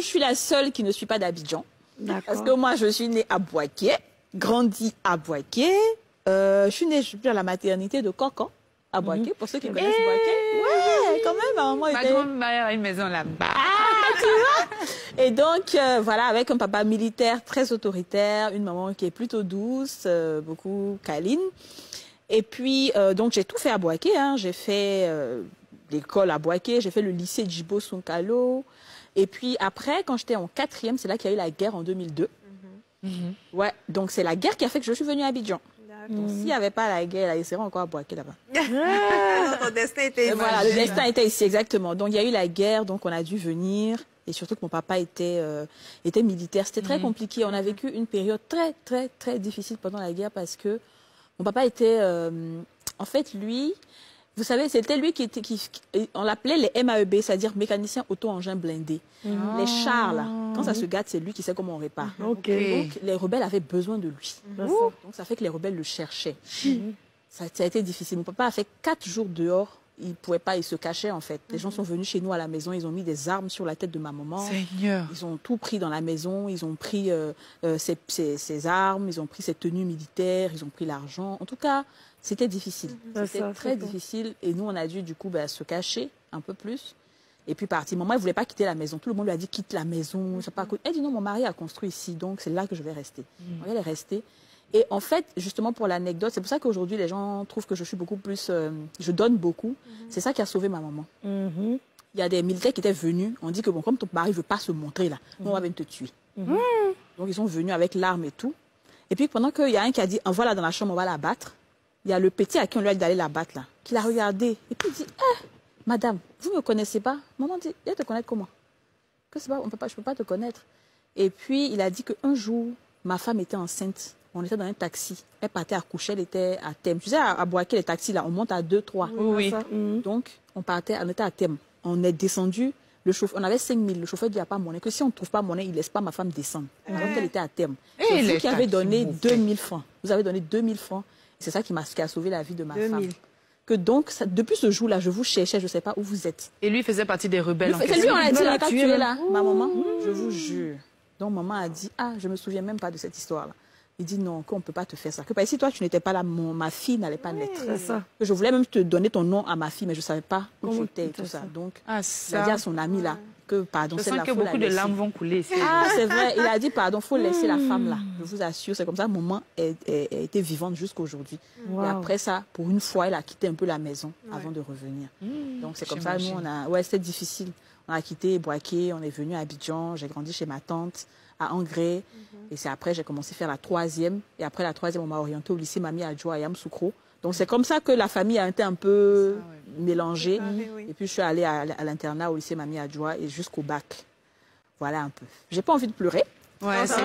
Je suis la seule qui ne suis pas d'Abidjan. Parce que moi, je suis née à Boaké, grandie à Boaké. Je suis née à la maternité de Cancan, à Boaké, pour ceux qui connaissent Boaké. Ouais, quand même, maman Ma grand-mère a une maison là-bas. Ah, tu vois. Et donc, voilà, avec un papa militaire très autoritaire, une maman qui est plutôt douce, beaucoup câline. Et puis, donc, j'ai tout fait à Boaké. Hein. J'ai fait l'école à Boaké, j'ai fait le lycée Djibo Sonkalo. Et puis après, quand j'étais en 4e, c'est là qu'il y a eu la guerre en 2002. Ouais, donc c'est la guerre qui a fait que je suis venue à Abidjan. Donc s'il n'y avait pas la guerre, il serait encore à Boaké là-bas. Ton destin était ici. Voilà, le destin était ici, exactement. Donc il y a eu la guerre, donc on a dû venir. Et surtout que mon papa était militaire. C'était très compliqué. On a vécu une période très, très, très difficile pendant la guerre parce que mon papa était... en fait, lui... Vous savez, c'était lui on l'appelait les MAEB, c'est-à-dire mécanicien auto-engin blindé. Les chars, là, quand ça se gâte, c'est lui qui sait comment on répare. Donc, les rebelles avaient besoin de lui. Donc, ça fait que les rebelles le cherchaient. Ça a été difficile. Mon papa a fait 4 jours dehors. Il ne pouvait pas, il se cachait, en fait. Les gens sont venus chez nous à la maison, ils ont mis des armes sur la tête de ma maman. Seigneur. Ils ont tout pris dans la maison, ils ont pris ses armes, ils ont pris ses tenues militaires, ils ont pris l'argent. En tout cas... C'était difficile, c'était très difficile et nous on a dû du coup se cacher un peu plus et puis partir. Maman elle voulait pas quitter la maison, tout le monde lui a dit quitte la maison. Elle dit non, mon mari a construit ici donc c'est là que je vais rester. Elle est restée et en fait justement pour l'anecdote, c'est pour ça qu'aujourd'hui les gens trouvent que je suis beaucoup plus, je donne beaucoup. C'est ça qui a sauvé ma maman. Il y a des militaires qui étaient venus, on dit que bon comme ton mari veut pas se montrer là, on va venir te tuer. Donc ils sont venus avec l'arme et tout et puis pendant qu'il y a un qui a dit envoie-la dans la chambre, on va la battre. Il y a le petit à qui on lui a dit d'aller la battre, là, qui l'a regardé. Et puis il dit, madame, vous ne me connaissez pas? Maman dit, il va te connaître comment? Que c'est pas, je ne peux pas te connaître. Et puis il a dit qu'un jour, ma femme était enceinte. On était dans un taxi. Elle partait accoucher, elle était à Thème. Tu sais, à Boaké, les taxis, là, on monte à 2, 3. Oui. Donc, on était à Thème. On est descendu. On avait 5 000. Le chauffeur dit, il n'y a pas monnaie. Que si on ne trouve pas monnaie, il ne laisse pas ma femme descendre. Donc, elle était à Thème. C'est vous qui avez donné 2 000 francs. Vous avez donné 2 000 francs. C'est ça qui a sauvé la vie de ma femme. Que donc, depuis ce jour-là, je vous cherchais, je ne sais pas où vous êtes. Et lui faisait partie des rebelles en question. C'est lui, on l'a dit, on l'a tué là, ma maman. Je vous jure. Donc, maman a dit, je ne me souviens même pas de cette histoire-là. Il dit non, qu'on ne peut pas te faire ça. Que si toi, tu n'étais pas là, ma fille n'allait pas naître. Que je voulais même te donner ton nom à ma fille, mais je ne savais pas où tu étais et tout ça. Donc, il a dit à son ami là, que pardon, je sens que beaucoup de larmes vont couler. C'est vrai. Il a dit pardon, il faut laisser la femme là. Je vous assure, c'est comme ça. Maman était vivante jusqu'à aujourd'hui. Et après ça, pour une fois, elle a quitté un peu la maison avant de revenir. Donc c'est comme ça, nous, c'était difficile. On a quitté Boaké, on est venu à Abidjan, j'ai grandi chez ma tante à Angré. Et c'est après, j'ai commencé à faire la 3e. Et après la 3e, on m'a orientée au lycée Mami Adjoa à Yamoussoukro. Donc c'est comme ça que la famille a été un peu mélangée. Et puis je suis allée à l'internat au lycée Mami Adjoa et jusqu'au bac. Voilà un peu. J'ai pas envie de pleurer. Ouais, c'est